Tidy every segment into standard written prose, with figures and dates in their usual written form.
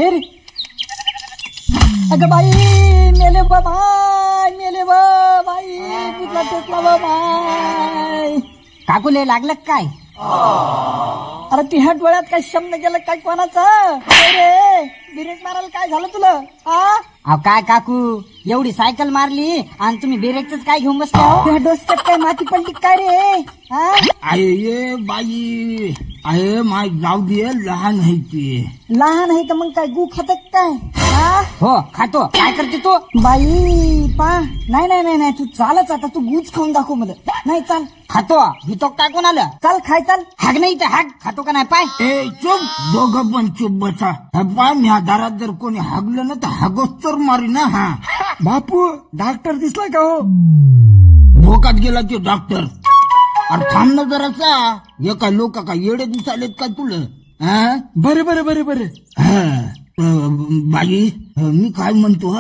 हे रे अगं बाई मेले बाय मेले बाई कुठला टेकला बाय काकूले लागलं काय? अरे तिहा डोळ्यात काय शब्द गेलं काय कोणाचं रे ब्रेक मारायला काय झालं तुला अहो काय काकू एवढी सायकल मारली आणि तुम्ही ब्रेकच काय घेऊन बसले हो? त्या डोसक्यात काय माती पडली काय रे आहे ये बाई आहे माय जाऊ दे लहान आहे ती लहान आहे तर मग काय गु खातात काय हो खातो. काय करते तू? बाई पा नाही नाही नाही नाही तू चालच आता तू गुज खाऊन दाखव मला नाही चाल खातो भितो काय कोणाला? चाल खाय चाल हाग नाही तर हाग खातो का नाही पाय? ए चुप दोघं पण चुप बसा पाय ह्या दारात जर कोणी हागलं ना तर हागोच तर मारी ना. हा बापू डॉक्टर दिसला का हो? भोकात गेला तो डॉक्टर. अरे थांब ना जरासा एका लोक का येडे दिसालेत का तुला? बरे बरे बरे बरे बाई मी काय म्हणतो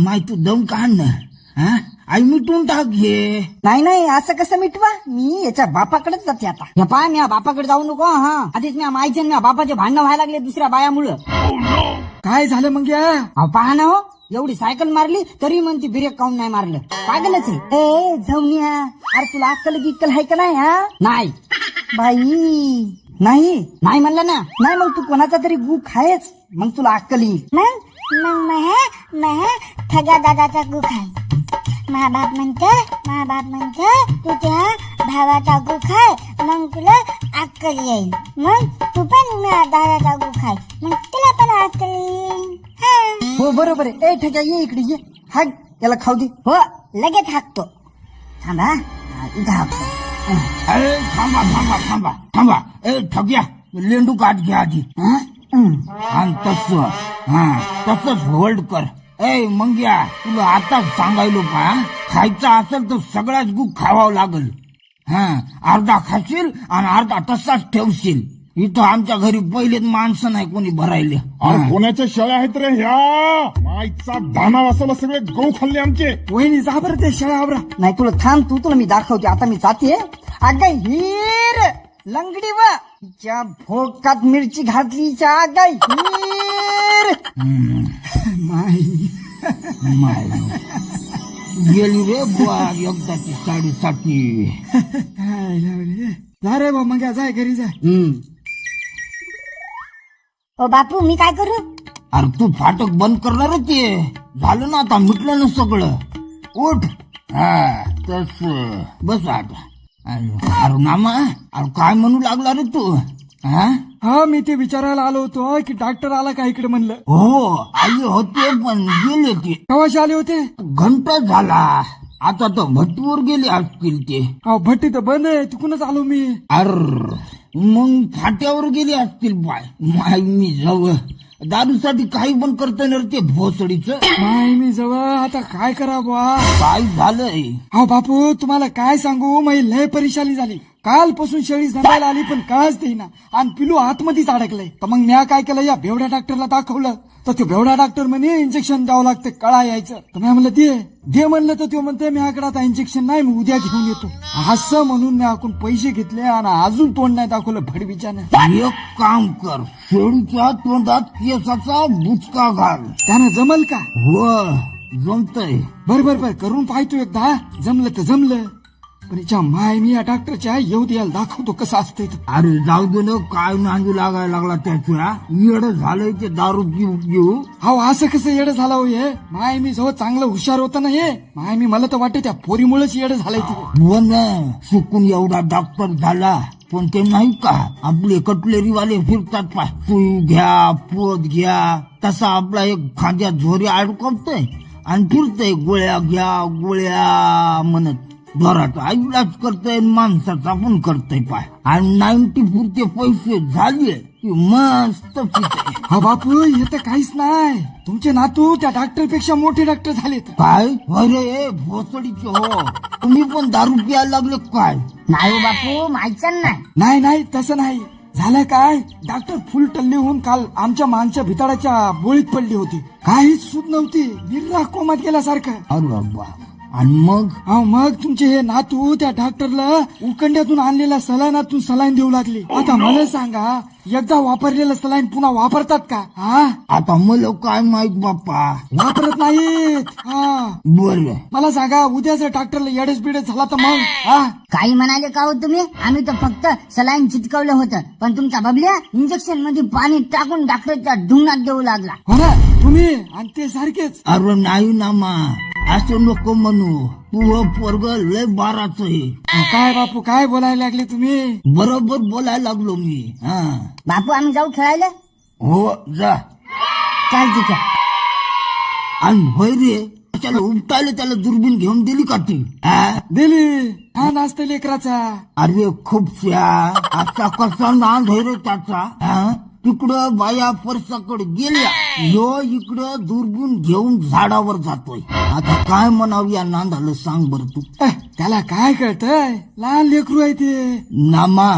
माय तू दम काढ ना आई मिटून टाक घे. नाही नाही असं कसं मिटवा मी याच्या बापाकडेच जाते आता. हे पाय मी बापाकडे जाऊ नको. हा आधीच मी माईचे बापाचे भांडणं व्हायला लागले दुसऱ्या बायामुळं. काय झालं मग या अहो पहा ना हो एवढी सायकल मारली तरी म्हणती ब्रेक काऊन नाही मारलं. पागलच आहे. ए झवनिया अरे तुला अक्कल गिक्कल आहे का नाही नाही बाई नाही नाही म्हणलं ना. नाही मग तू कोणाचा तरी गु खायच मग तुला अक्कल येईल. मग मग ठगा दादाचा गुख आहे. महाबाप म्हणतो तुझ्या भावाचा गुख आहे मग तुला अक्कल येईल. मग तू पण दादाचा गुख आहे मग तुला पण अक्कल येईल. हो बरोबर आहे. ए ठग्या ये इकडे ये हाग याला खाऊ दे. हो लगेच हाकतो. थांबा इथं हाकतो. अरे थांबा थांबा थांबा थांबा ए ठग्या लेंडू काट घ्या आधी. आणि तसंच होल्ड कर. ए मंग्या तुला आताच सांगायलो का खायचं असेल तर सगळ्याच गु खावावं लागल. अर्धा खाशील आणि अर्धा तसाच ठेवशील. इथं आमच्या घरी पहिलेच माणसं नाही कोणी भरायले. अरे कोणाच्या शेळ्या आहेत रे ह्या? माईचा दाना वाचवला सगळे गहू खाल्ले आमचे. वहिनी जा बरं ते शेळा आवरा. नाही तुला थांब तुला मी दाखवते आता. मी जाते अगं हीर लंगडी व तिच्या भोकात मिरची घातली अगं हीर माय गेली रे बुवा एकदाची साडेसाती. जा रे बा मग जाय घरी जाय. ओ बापू मी काय करू? अरे तू फाटक बंद करणार होते झालं ना आता मिटलं ना सगळं. उठ तस बस आता. अरे नामा अरे काय म्हणू लागला रे तू? हा मी ते विचारायला आलो होतो की डॉक्टर आला का इकडे म्हणलं. हो आले होते पण गेले ते. कवाशी आले होते? घंटा झाला. आता तर भट्टीवर गेले असतील ते. अहो भट्टी तर बंद आहे तिकूनच आलो मी. अर मग फाट्यावर गेले असतील. माय मी जवळ दारूसाठी काही पण करता येणार ते भोसडीचं. माय मी जवळ आता काय करा बा. काय झालंय? अहो बापू तुम्हाला काय सांगू मी लय परेशानी झाली. कालपासून शेळी सांभाळायला आली पण काळच देईना आणि पिलू आतमध्येच अडकलंय. तर मग मी काय केलं या बेवड्या डॉक्टरला दाखवलं तर ते बेवड्या डॉक्टर म्हणे इंजेक्शन द्यावं लागतं कळा यायचं. तर मी म्हणलं दे म्हणलं तर तो म्हणतोय मी आकडे आता इंजेक्शन नाही मी उद्या घेऊन येतो. असं म्हणून मी आकून पैसे घेतले आणि अजून तोंड नाही दाखवलं भडबीच्यानं. एक काम कर शेळीच्या तोंडात केसाचा बुचका घाल. त्यानं जमल का? हो जमतय. बर करून पाहतो एकदा जमलं तर जमलं. पण हिच्या माय मी या डॉक्टरच्या येऊ द्यायला दाखवतो कसं असतंय. अरे जाऊ दे ना काय नांदू लागायला लागला त्याच्या. येड झालंय ते दारू पिऊ. हो असं कसं येडं झालं हो हे? माय मी जवळ चांगलं हुशार होतं ना हे. माय मी मला तर वाटतं त्या पोरीमुळेच येडं झालंय ते. हो ना चुकून एवढा डॉक्टर झाला पण ते नाही का आपले कटलेरीवाले फिरतात पाय सुई घ्या पोत घ्या तसा आपला एक खांद्या झोरी अडकवतोय आणि फिरतय गोळ्या घ्या गोळ्या म्हणत. घरात इलाज करतय माणसाचा पण करतय पाय. आणि 90 पुरते पैसे झाले की मस्त पितय. हा बापू हे तर काहीच नाही. तुमचे नातू त्या डॉक्टर पेक्षा मोठे डॉक्टर झालेत. काय अरे भोसडीचे हो तुम्ही पण दारू प्यायला लागले काय? नाही हो बापू माहिती नाही तसं नाही. झालं काय डॉक्टर फुल टल्ली होऊन काल आमच्या मागच्या भिताडाच्या बोळीत पडली होती. काहीच सूद नव्हती. निर्रा कोमात गेल्यासारखं. अरे बाबा आणि मग मग तुमचे हे नातू त्या डॉक्टरला उकंड्यातून आणलेल्या सलाईनातून सलाईन देऊ लागले. आता मला सांगा, एकदा वापरलेलं सलाईन पुन्हा वापरतात का? हा, आता मला काय माहित बाप्पा. वापरत नाहीत. हा, बर, मला सांगा, उद्या जर डॉक्टरला येडेच बिडेच झाला तर मग? हा, काही म्हणाले का हो तुम्ही? आम्ही तर फक्त सलाईन चिटकवलं होतं, पण तुमचा बबल्या इंजेक्शन मध्ये पाणी टाकून डॉक्टरच्या ढुंगणात देऊ लागला. हो ना, तुम्ही आणि ते सारखेच. अरे नाही ना मा, असं नको म्हणू. तू पोरग लय बाराच आहे. काय बापू, काय बोलायला लागले तुम्ही? बरोबर बोलायला लागलो मी. हा, बापू आम्ही जाऊ खेळायला? हो जा. चाल ठीक आहे. आणि होय रे, त्याला उपटायला त्याला दुर्बीण घेऊन दिली का ती? हा? दिली. हा, नाचते लेकराचा. अरे खूप आता कसा नांद होय रे त्याचा. हा? तिकडं बाया परसाकडे गेल्या, यो इकडं दुर्बीण घेऊन झाडावर जातोय. आता काय म्हणावं या नांदाला, सांग बर तू. त्याला काय कळतंय? लहान लेकरू आहे ते. नामा,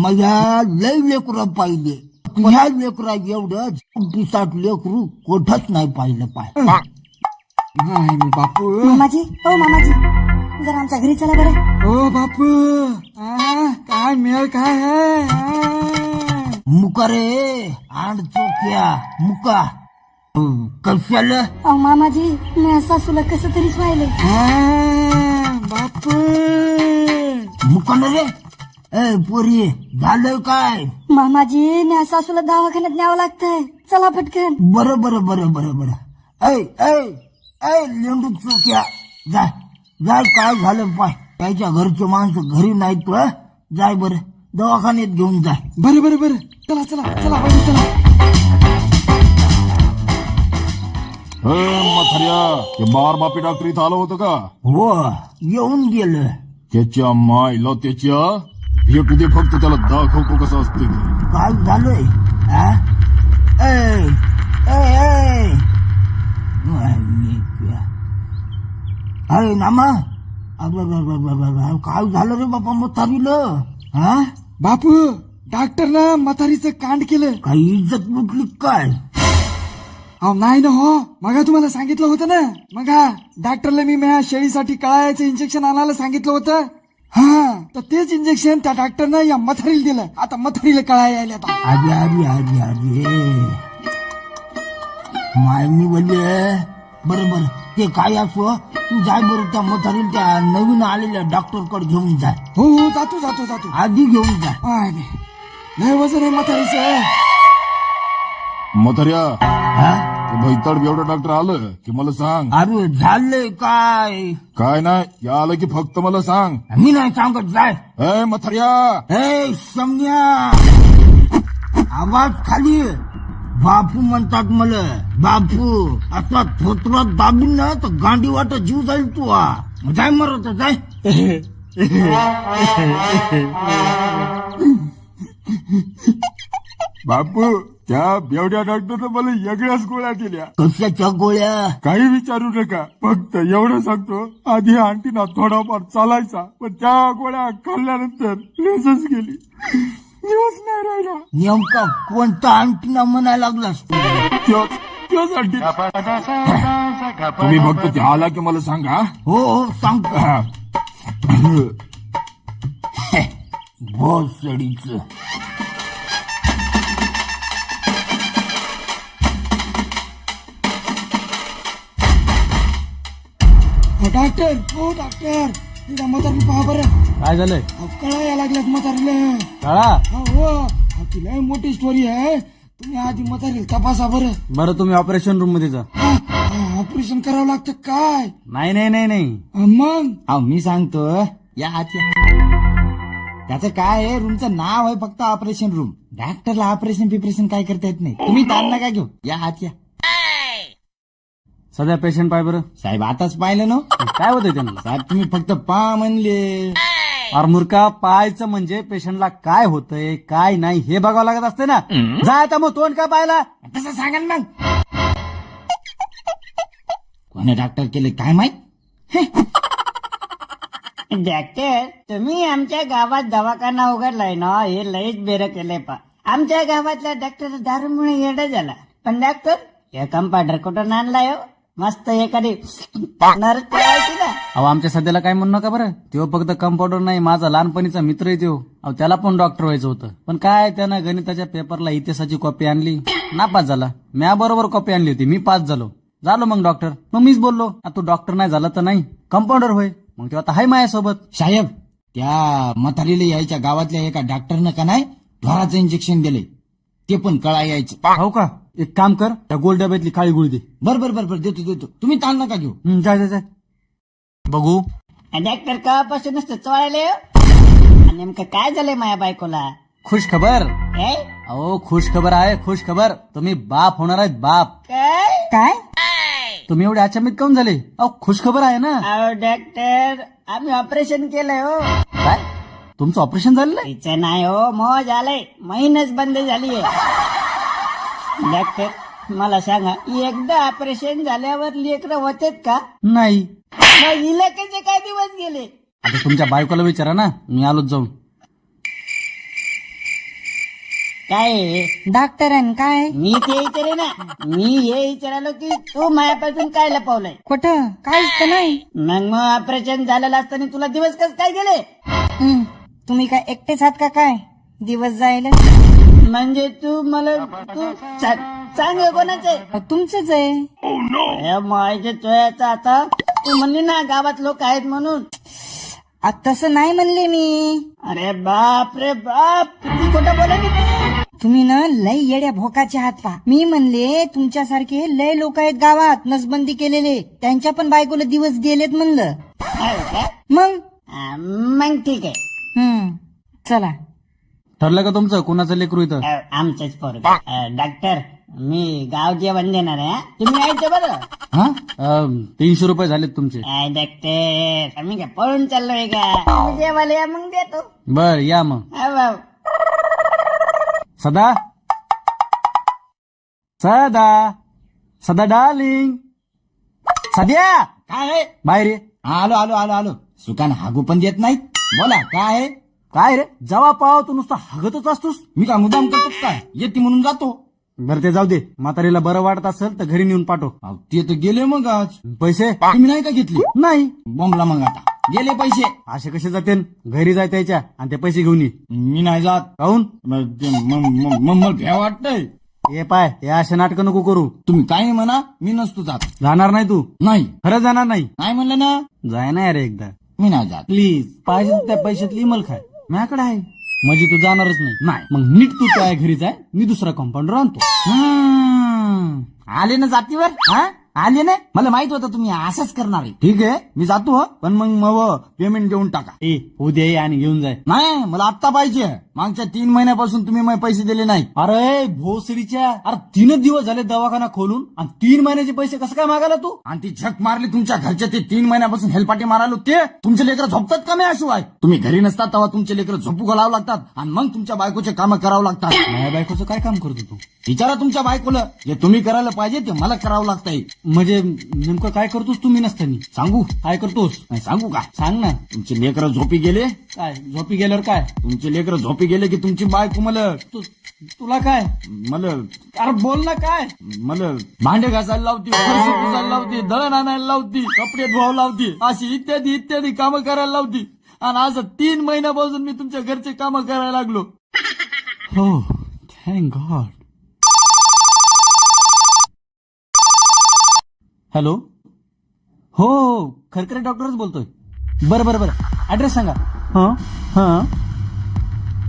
माझ्या लय लेकरं पाहिले, ह्या लेकरा एवढं पिसाट लेकरू कोठच नाही पाहिलं. नाही मी बापू. मामाजी, ओ मामाजी, जरा आमच्या घरी चला बरं. ओ बापू, काय मेळ काय आहे? मुका रे, आण चोक्या मुका. कशाला? अहो मामाजी, मी सासूला कसं तरीच व्हायले. बापू, मुका ना रे. ए पोरी, झालंय काय? मामाजी, मी सासूला दवाखान्यात न्यावं लागतंय. चला पटकन. बरं बरं बरं बरं बरं. ऐ ऐ ऐ लेंडू चोक्या, जाय जाय. काय झालं पाय, त्याच्या घरचे माणसं घरी नाहीत. जाय बरं, दवाखान्यात घेऊन जाय. बरं बरं बरं, चला चला चला बाई, चला. मथार्या, ते बार बापी डॉक्टर इथं आलं होतं का? हो, येऊन गेलं. त्याच्या मायला त्याच्या भेटू दे, फक्त त्याला दाखवतो कसं असते ते. काय झालंय? हा? ऐ ऐ ऐ, अरे नामा, काय झालं रे बाबा म्हातारीला? हा? बापू, डॉक्टरनं म्हातारीचं कांड केलं. काही इज्जत लुटली काय? अहो नाही ना हो, मग तुम्हाला सांगितलं होतं ना. मग डॉक्टरला मी माझ्या शेळीसाठी कळायचं इंजेक्शन आणायला सांगितलं होतं. हा, तर तेच इंजेक्शन त्या डॉक्टरनं या मथारीला दिलं. आता मथारीला कळाय यायला. अरे अरे अरे अरे, मायनी बोलले. बरं बरं, ते काय असो, तू जाय बरं त्या म्हातारीला त्या नवीन आलेल्या डॉक्टर कडे घेऊन जाय. हो हो, जातो जातो जातो. आधी घेऊन जाय. लय वजन आहे म्हातारीचं. मथार्या, हा? ते भैताड एवढं डॉक्टर आलं की मला सांग. अरे झालंय काय? काय नाही, या आलं की फक्त मला सांग. मी नाही सांगत, जाय. ए मथार्या, ए सम्या, आवाज खाली. बापू म्हणतात मला. बापू आता थोत्रात दाबून ना तर गांडी वाट जीव जाईल तू. जाय मरत, जाय. बापू, त्या बेवड्या डॉक्टरनं मला वेगळ्याच गोळ्या दिल्या. कशाच्या गोळ्या? काही विचारू नका, फक्त एवढं सांगतो, आधी आंटीना थोडाफार चालायचा, पण त्या गोळ्या खाल्ल्यानंतर लेसच गेली, दिवस नाही राहिला. नेमका कोणता आणखीना म्हणायला लागलास तू? त्योच आंटी. तुम्ही फक्त ते आला की मला सांगा. हो हो, सांगतो. भोसडीच. डॉक्टर, हो डॉक्टर, तिला म्हातारी पहा बरं. काय झालंय? कळा यायला लागल्यात म्हातारीला. काळा? हो, ती लय मोठी स्टोरी आहे. तुम्ही आधी म्हातारीला तपासा बरं. बरं, तुम्ही ऑपरेशन रूम मध्ये जा. ऑपरेशन करावं लागतं काय? नाही नाही नाही नाही, मग अहो मी सांगतो, या आत या. त्याचं काय आहे, रूमचं नाव आहे फक्त ऑपरेशन रूम. डॉक्टरला ऑपरेशन पिपरेशन काय करता येत नाही. तुम्ही ताण नका घेऊ, या आत या. सध्या पेशंट पाय बरं. साहेब आताच पाहिलं ना. काय होतंय त्यांना? साहेब तुम्ही फक्त पा म्हणले. अरे मूर्खा, पाहायचं म्हणजे पेशंटला काय होतंय काय नाही हे बघावं लागत असते ना. जा आता, मग तोंड का पाहिला तसं सांगा ना. मग कोणी डॉक्टर केले काय माहित. डॉक्टर, तुम्ही आमच्या गावात दवाखाना उघडलाय ना, हे लयच बेर केलंय पा. आमच्या गावातला डॉक्टर दारूमुळे येडा झाला. पण डॉक्टर, हे कंपाऊंडर कुठून आणलाय हो? मस्त एखादी नरक ठेवायची ना. अहो आमच्या सध्याला काय म्हणू नका बरं. तो फक्त कंपाऊंडर नाही, माझा लहानपणीचा मित्र आहे तो. अहो त्याला पण डॉक्टर व्हायचं होतं, पण काय त्यानं गणिताच्या पेपरला इतिहासाची कॉपी आणली, नापास झाला. म्या बरोबर कॉपी आणली होती, मी पास झालो मग डॉक्टर. मग मीच बोललो, तू डॉक्टर नाही झाला तर नाही, कंपाऊंडर होय. मग तो आता हाय माझ्यासोबत. साहेब, त्या म्हातारीला यायच्या गावातल्या एका डॉक्टरनं का नाही ढोराचं इंजेक्शन दिले, ते पण कळा यायचं. हो का? एक काम कर, त्या गोल डब्यातली काळी गुळी दे. बर देतो. तुम्ही ताण नका घेऊ. जाय बघू. डॉक्टर कापासून नसतं चोळायला. नेमकं काय झालंय माझ्या बायकोला? खुश खबर. काय अहो खुश खबर आहे, खुश खबर. तुम्ही बाप होणार आहेत, बाप. काय काय तुम्ही एवढे अचानक काऊन झाले? अहो खुश खबर आहे ना. अहो डॉक्टर, आम्ही ऑपरेशन केलंय हो. काय तुमचं ऑपरेशन झालेलं आहे? तिचं नाही हो, मो झालंय, महिनच बंद झालीये. डॉक्टर मला सांगा, एकदा ऑपरेशन झाल्यावर लेकरं होतेत का? नाही. मग इलाकाचे काय दिवस गेले? आता तुमच्या बायकोला विचारा ना, मी आलोच जाऊन. काय डॉक्टरांनी काय मी ते विचारे ना, मी हे विचारालो की तू मायापासून काय लपवलंय. कुठं काहीच तर नाही. मग ऑपरेशन झालेलं असताना तुला दिवस कस काय गेले? तुम्ही काय एकटेच आहात का काय दिवस जायला? म्हणजे तू मला सांग कोणाच आहे? तुमचंच आहे. माझ्या चोयाचा आता तू म्हणली ना गावात लोक आहेत म्हणून. तसं नाही म्हणले मी. अरे बाप रे बाप, किती खोटं बोला की तू. तुम्ही ना लय येड्या भोकाचे आहात पा. मी म्हणले तुमच्यासारखे लय लोक आहेत गावात नसबंदी केलेले, त्यांच्या पण बायकोला दिवस गेलेत म्हणलं. आहे का? मग मग ठीक आहे. चला. ठरलं का तुमचं कोणाचं लेकरू इथं? आमचंच पोरग. डॉक्टर, मी गाव जेवण देणार आहे. तुम्ही यायचं बरं. हा 300 रुपये झालेत तुमचे. डॉक्टर, आम्ही काय पळून चाललोय का? तुम्ही जेवायला या मग देतो. बर या मग. सदा सदा डार्लिंग, सध्या काय आहे? बाहेर ये. आलो. सुकान हागू पण देत नाहीत. बोला काय आहे? काय रे, जेव्हा पाव तू नुसतं हगतच असतोस. मी का मुद्दाम करतो काय? येते म्हणून जातो. बरं ते जाऊ दे, म्हातारीला बरं वाटत असेल तर घरी नेऊन पाठव. अहो, ते तर गेले मग आज. पैसे तुम्ही नाही का घेतली? नाही. बॉम्बला मग आता गेले पैसे. असे कसे जाते? घरी जाय त्याच्या आणि ते पैसे घेऊन ये. मी नाही जात. काहून? मला भ्या वाटतंय. ये पाय, हे असे नाटकं नको करू. तुम्ही काही म्हणा, मी नसतो जात. जाणार नाही तू? नाही खरं जाणार नाही? नाही म्हणलं ना, जाय ना अरे एकदा मी नाही जात. प्लीज. पाहिजे तर त्या पैशातली इमल खाय, माझ्याकडे आहे. म्हणजे तू जाणारच नाही? मग नीट तू त्या घरी जाय, मी दुसरा कंपाऊंडर आणतो. आले ना जातीवर? हा आले ना, मला माहित होतं तुम्ही असंच करणार आहे. ठीक आहे, मी जातो हं. पण मग पेमेंट देऊन टाका. ए उद्या ये आणि घेऊन जाय. नाही, मला आत्ता पाहिजे. मागच्या 3 महिन्यापासून तुम्ही मला पैसे दिले नाही. अरे भोसडीच्या, अरे 3 दिवस झाले दवाखाना खोलून आणि 3 महिन्याचे पैसे कसं काय मागायला तू? आणि ती झक मारली तुमच्या घरच्या, ते 3 महिन्यापासून हेलपाटे मारायला ते तुमचे लेकरं झोपतात का नाही? शिवाय तुम्ही घरी नसतात तेव्हा तुमचे लेकरं झोपू घालावं लागतात आणि मग तुमच्या बायकोचे कामं करावं लागतात. माझ्या बायकोचं काय काम करतो तू? विचारा तुमच्या बायकोला, जे तुम्ही करायला पाहिजे ते मला करावं लागतंय. म्हणजे नेमकं काय करतोस तू? मी नसताना सांगू? काय करतोस? नाही सांगू का? सांग ना. तुमचे लेकरं झोपी गेले. काय झोपी गेल्यावर काय? तुमचे लेकरं झोपी गेले की तुमची बायको तुला काय? मला अरे बोल ना काय? भांडे घासायला लावती, फरशी पुसायला लावती, दळण आणायला लावती, कपडे धुवायला लावती, अशी इत्यादी कामं करायला लावती. आणि आज 3 महिन्यापासून मी तुमच्या घरचे कामं करायला लागलो. हो थँक गॉड. हॅलो, हो खरखरे डॉक्टरच बोलतोय. बरं ऍड्रेस सांगा. हां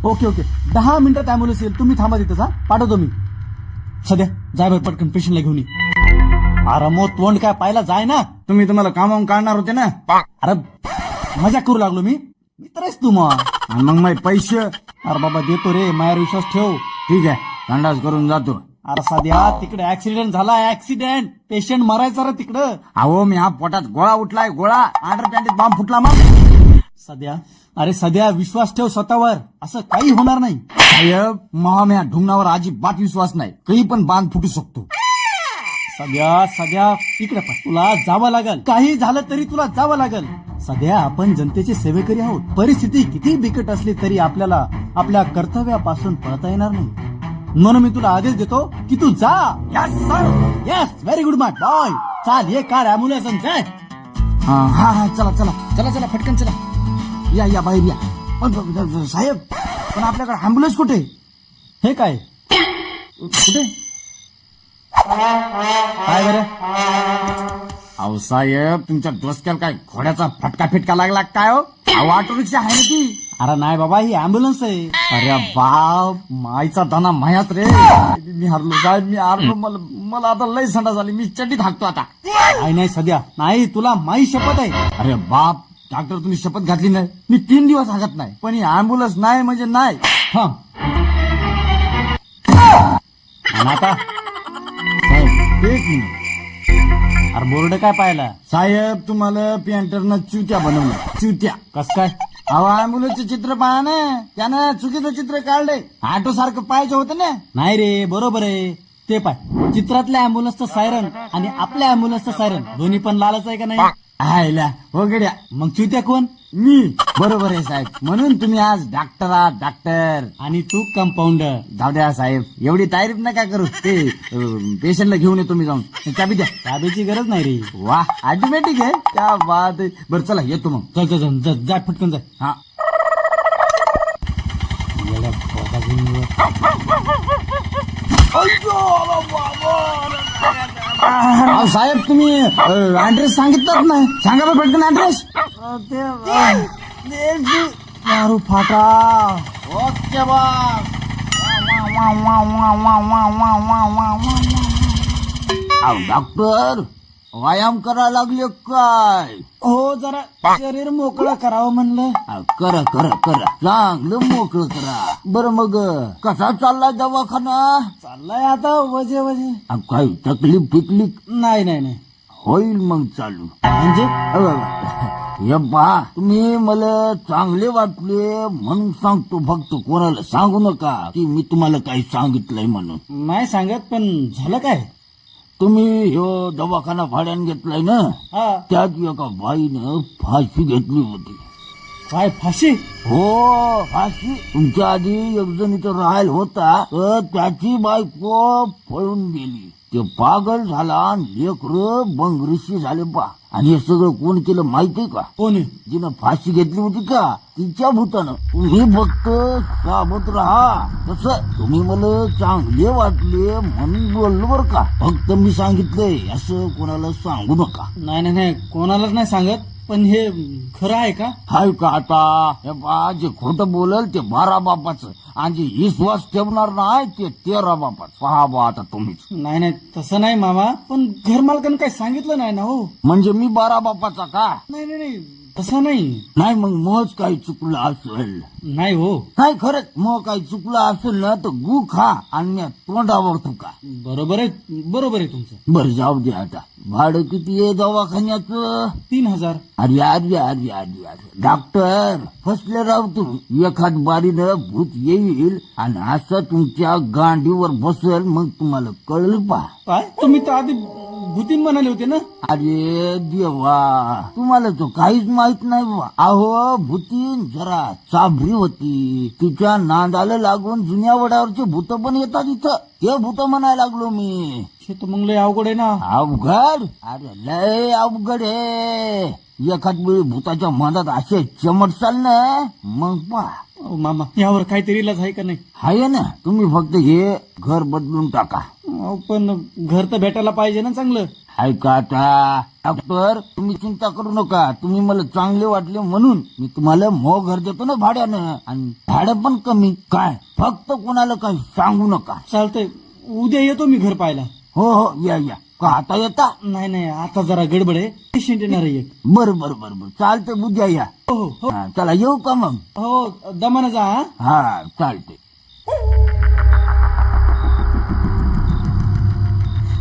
ओके 10 मिनिटात अँब्युलन्स येईल, तुम्ही थांबा तिथंच. हा पाठवतो मी. सध्या जाय बरं पटकन पेशंटला घेऊन ये. अरे मग तोंड काय पाहिला जाय ना. तुम्हाला कामावून काढणार होते ना. अरे मजा करू लागलो मी. मित्रच तू मग. आणि मग माझे पैसे? अरे बाबा देतो रे, माझ्यावर विश्वास ठेव. ठीक आहे, संडास करून जातो. अरे सध्या तिकडे ऍक्सिडेंट झाला. ऍक्सिडेंट, पेशंट मरायचा रे तिकडं. अहो मी हा पोटात गोळा उठलाय, गोळा अंडर पॅन्टीत बॉम्ब फुटला. मग सध्या, अरे सध्या विश्वास ठेव स्वतःवर, असं काही होणार नाही. साहेब, महा ढुंगणावर अजिबात विश्वास नाही. काही पण बांध फुटू शकतो. सध्या इकडे पण तुला जावं लागल. काही झालं तरी तुला जावं लागल. सध्या आपण जनतेचे सेवेकरी आहोत. परिस्थिती किती बिकट असली तरी आपल्याला आपल्या कर्तव्यापासून पळता येणार नाही. म्हणून मी तुला आदेश देतो की तू जा. Yes sir. Yes, very good my boy. चाल हे कार ॲम्ब्युलन्स काय हा हा हा चला चला चला चला फटकन चला या या बाहेर या पण साहेब पण आपल्याकडे अँब्युलन्स कुठे हे काय कुठे काय बरं अहो साहेब तुमच्या डोसक्याला काय घोड्याचा फटका फिटका लागला काय हो अहो ऑटो रिक्षा आहे ना ती अरे नाही बाबा ही ॲम्ब्युलन्स आहे. अरे बाप माईचा दाना मायात रे मी हरलो साहेब मी हरलो मला आता लय संडा झाली मी चड्डीत हाकतो आता नाही नाही सध्या नाही तुला माई शपथ आहे. अरे बाप डॉक्टर तुम्ही शपथ घातली नाही मी 3 दिवस हाकत नाही पण ही अँब्युलन्स नाही म्हणजे नाही हा आणि आता साहेब एक मिनिट अरे बोर्ड काय पाहिला साहेब तुम्हाला पेंटरनं चिवत्या बनवलं चिवत्या कस काय अहो अँब्युलन्सचे चित्र पहा ना त्यानं चुकीचं चित्र काढलंय ऑटो सारखं पाहिजे होतं ना नाही रे बरोबर आहे ते पाय चित्रातल्या अँब्युलन्सचं सायरन आणि आपल्या अँब्युलन्सचं सायरन दोन्ही पण लालच आहे का नाही आयला हो गड्या मग चुत्या कोण मी बरोबर आहे साहेब म्हणून तुम्ही आज डॉक्टर आहात डॉक्टर आणि तू कंपाऊंडर. जाऊ द्या साहेब एवढी तारीफ नका करू ते पेशंटला घेऊन येतो मी जाऊन चाबी द्या ताब्याची गरज नाही रे. वा ऑटोमॅटिक आहे क्या बात आहे बरं चला येतो मग चल चल चल जा, जा फटकन जा. हा येड्या बाबा. अहो, साहेब तुम्ही ऍड्रेस सांगितलाच नाही सांगा बरं पटकन ऍड्रेस दारू फाटा. ओके बॉस अहो डॉक्टर व्यायाम करायला लागले काय हो जरा शरीर मोकळं करावं म्हणलं. करा करा करा चांगलं मोकळं करा बरं मग कसा चाललाय दवाखाना चाललाय आता वजे वजे. काही तकलीफ फिकलीफ नाही नाही नाही होईल मग चालू म्हणजे हे पहा तुम्ही मला चांगले वाटले म्हणून सांगतो फक्त कोणाला सांगू नका की मी तुम्हाला काही सांगितलंय म्हणून नाही सांगत पण झालं काय. तुम्ही ह्यो दवाखाना भाड्याने घेतलाय ना हा त्यात एका बाईनं फाशी घेतली होती काय फाशी. हो फाशी तुमच्या आधी एक जण इथं राहायला होता तर त्याची बायको पळून गेली ते पागल झाला आणि लेकरं बंगरीशी झाले पा आणि हे सगळं कोण केलं माहितीये का कोण आहे? जिनं फाशी घेतली होती का तिच्या भूतानं तुम्ही फक्त सावध राहा तसं तुम्ही मला चांगले वाटले म्हणून बोललो बरं का फक्त मी सांगितलंय असं कोणाला सांगू नका नाही नाही नाही कोणालाच नाही सांगत पण हे खरं आहे का. हाय का आता हे बा जे खोटं बोलल ते 12 बापाचं आणि जे विश्वास ठेवणार नाही ते 13 बापाचं पहा बा आता तुम्हीच नाही नाही तसं नाही मामा पण घर मालकानं काही सांगितलं नाही ना हो. म्हणजे मी 12 बापाचा का नाही नाही नाही तसं नाही. नाही मग मग काही चुकलं असेल नाही हो नाही खरंच मग काही चुकलं असेल ना तर गु खा आणि तोंडावर थुका बरोबर आहे तुमचं. बरं जाऊ दे आता भाडं किती आहे दवाखान्याचं 3000. अरे अरे अरे अरे अरे डॉक्टर फसले राव तुम्ही एखाद बारीनं भूत येईल आणि असं तुमच्या गांडीवर बसेल मग तुम्हाला कळलं पा काय तुम्ही तर आधी भूतीन म्हणाले होते ना. अरे देवा तुम्हाला तो काहीच माहित नाही बा अहो भूतीन जरा चाभरी होती तिच्या नांदाला लागून जुन्या वडावरचे भूत पण येतात इथं ते भूत म्हणायला लागलो मी हे तर मग लय अवघड आहे ना. अवघड अरे लय अवघड आहे एखाद वेळी भूताच्या मधात असे चमटसाल ना मग पा अहो, मामा यावर काहीतरी इलाज आहे का नाही. आहे ना तुम्ही फक्त हे घर बदलून टाका अहो, पण घर तर भेटायला पाहिजे ना चांगलं. आहे का आता डॉक्टर तुम्ही चिंता करू नका तुम्ही मला चांगले वाटले म्हणून मी तुम्हाला घर देतो ना भाड्यानं आणि भाडं पण कमी काय फक्त कोणाला काही सांगू नका चालतंय उद्या येतो मी घर पाहायला. हो हो या या का आता येता नाही नाही आता जरा गडबड आहे पेशंट येणार आहे एक. बरं बरं बरं बरं चालतंय उद्या या हो हो हा, चला येऊ का मग हो दमानं जा हा. हा चालते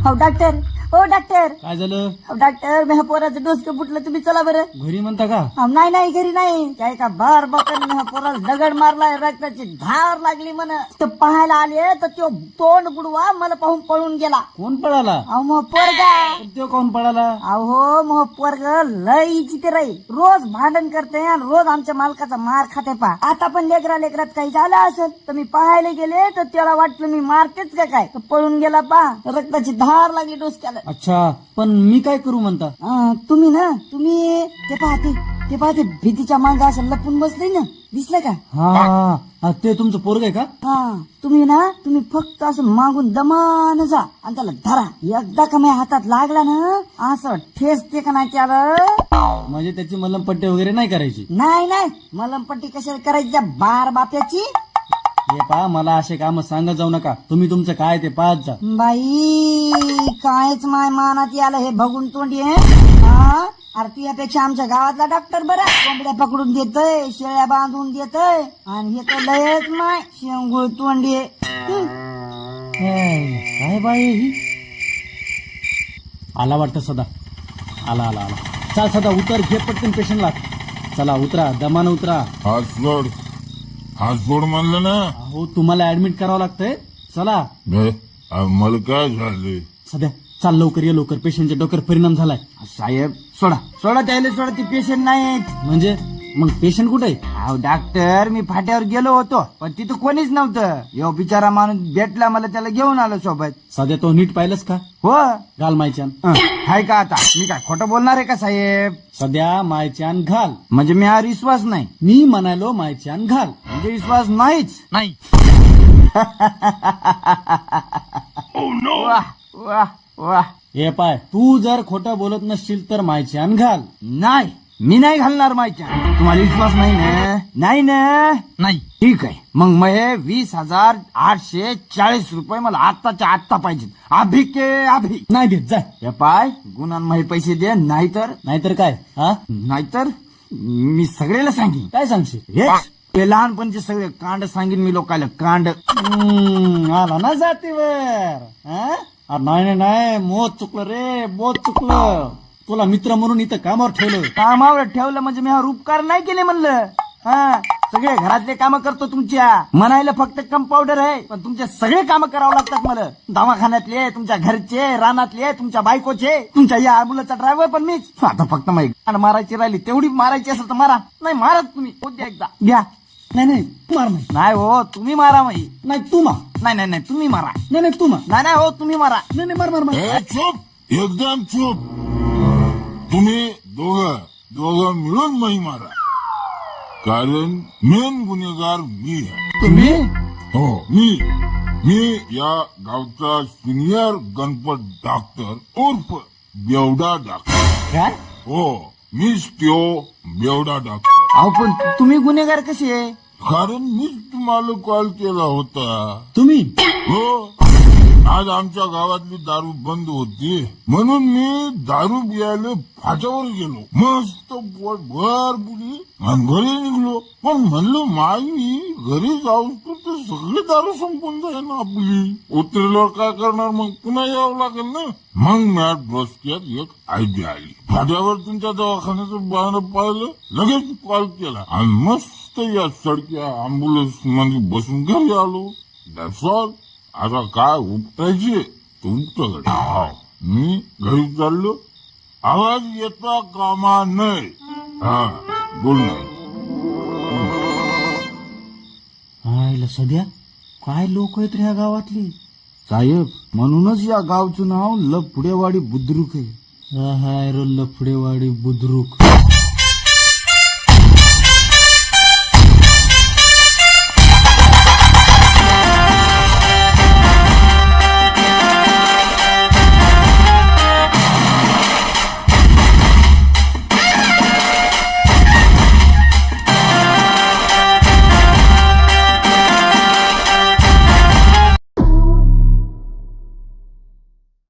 हो डॉक्टर हो डॉक्टर काय झालं हो डॉक्टर मी पोराचं डोसकं फुटलं तुम्ही चला बरं. घरी म्हणता का. अहो, नाही नाही घरी नाही काय का बार बापाने पोराला दगड मारलाय रक्ताची धार लागली म्हण तर पाहायला आले तर तो तोंड बुडवा मला पाहून पळून गेला. कोण पळाला. अहो मग पोरगा तो कोण पळाला. अहो मग पोरग लई चिते राही रोज भांडण करते आणि रोज आमच्या मालकाचा मार खाते पा आता पण लेकरात काही झालं असेल तर मी पाहायला गेले तर त्याला वाटलं मी मारतेच का काय तर पळून गेला पा रक्ताची धार लागली डोसक्याला. अच्छा, पण मी काय करू म्हणता? तुम्ही ते पाहते भीतीच्या मागे असं लपून बसले ना, दिसलं का? हा, ते तुमचं पोरग आहे का? तुम्ही फक्त असं मागून दमान जा आणि त्याला धरा. एकदा का माझ्या हातात लागला ना, असं ठेचते का नाही त्याला. म्हणजे त्याची मलमपट्टी वगैरे नाही करायची? नाही मलमपट्टी कशाला करायची त्या बार बाप्याची. हे पहा, मला असे काम सांगत जाऊ नका. तुम्ही तुमचं काय ते पाहत जा. बाई कायच माय मानात आलं हे बघून तोंडी आहे. अरे तुझ्यापेक्षा आमच्या गावातला डॉक्टर बरा कोंबड्या पकडून देतोय, शेळ्या बांधून देतोय, आणि हे तर लयच माय शेंगुळ तोंडी आहे. काय बाई ही? आला वाटतं सदा. आला. चल सदा, उतर, घे पटकन पेशंटला. चला उतरा, दमानं उतरा. हात सोड म्हणलं ना. हो, तुम्हाला ऍडमिट करावं लागतंय. चला. मला काय झाले? सध्या चाल, लवकर ये, लवकर. पेशंटच्या डोक्यावर परिणाम झालाय. साहेब सोडा त्याला सोडा, ती पेशंट नाहीत. म्हणजे मग पेशंट कुठे आहे? अहो डॉक्टर, मी फाट्यावर गेलो होतो पण तिथं कोणीच नव्हतं. यो बिचारा माणूस भेटला, मला त्याला घेऊन आलो सोबत. सध्या तो नीट पाहिलंस का? हो. घाल मायच्यान. हाय का आता? मी काय खोटं बोलणार आहे का साहेब? सध्या मायच्यान घाल. म्हणजे मी हा विश्वास नाही. मी म्हणालो मायच्यान घाल. म्हणजे विश्वास नाहीच. नाही. वाह. हे पाय, तू जर खोटं बोलत नसशील तर मायच्यान घाल. नाही, मी नाही घालणार माहिती. तुम्हाला विश्वास नाही ना? नाही. ठीक आहे, मग हे 20,840 रुपये मला आत्ताच्या आत्ता पाहिजेत. अभि नाही देत, जाय. हे पाय, गुन्हा पैसे दे, नाहीतर काय? हा, नाहीतर मी सगळ्याला सांगेन. काय सांगशील? हेच ते लहानपणचे सगळे कांड सांगेन मी लोकांना. कांड आला ना जातीवर. हा? अरे नाही, मोत चुकलं रे, मोत चुकलं. तुला मित्र म्हणून इथं कामावर ठेवलं. कामावर ठेवलं म्हणजे मी हा उपकार नाही केले म्हणलं. सगळे घरातले काम करतो तुमच्या. म्हणायला फक्त कंपाऊंडर आहे, पण तुमचे सगळे काम करावं लागतात मला. दवाखान्यातले, तुमच्या घरचे, रानातले, तुमच्या बायकोचे, तुमच्या या अँब्युलन्सचा ड्रायव्हर पण मीच. आता फक्त माहिती मारायची राहिली, तेवढी मारायची असेल तर मारा. नाही मारत तुम्ही, उद्या एकदा घ्या. नाही मार. नाही हो, तुम्ही मारा. माही नाही तू मार. नाही तुम्ही मारा. नाही तू मार. नाही हो, तुम्ही मारा. नाही मार. चूप, एकदम चूप. तुम्ही दोघं मिळून मही मारा, कारण मेन गुन्हेगार मी आहे. तुम्ही? हो, मी या गावचा सिनियर गणपत डॉक्टर उर्फ बेवडा डॉक्टर. काय? हो, मीच त्यो बेवडा डॉक्टर. अहो पण तुम्ही गुन्हेगार कसे आहे? कारण मीच तुम्हाला कॉल केला होता. तुम्ही? हो, आज आमच्या गावातली दारू बंद होती म्हणून मी दारू प्यायला फाट्यावर गेलो. मस्त पोट भर बुली आणि घरी निघलो. पण म्हणलं माई घरी जाऊ तर सगळी दारू संपून जाईल ना आपली. उतरल्यावर काय करणार, मग पुन्हा यावं लागेल ना. मग मॅट डोसक्यात एक आयडिया आली. फाट्यावर तुमच्या दवाखान्याचं बहाणं पाहिलं, लगेच कॉल केला आणि मस्त या सडक्या अँब्युलन्स मध्ये बसून घरी आलो. That's all. आता काय उपटायचे तुमच्याकडे. मी घरी चाललो. आवाज येता कामा नये. Good night. आईला सध्या काय लोक आहेत रे ह्या गावातली. साहेब, म्हणूनच या गावचं नाव लफडेवाडी बुद्रुक आहे. हाय रो लफडेवाडी बुद्रुक.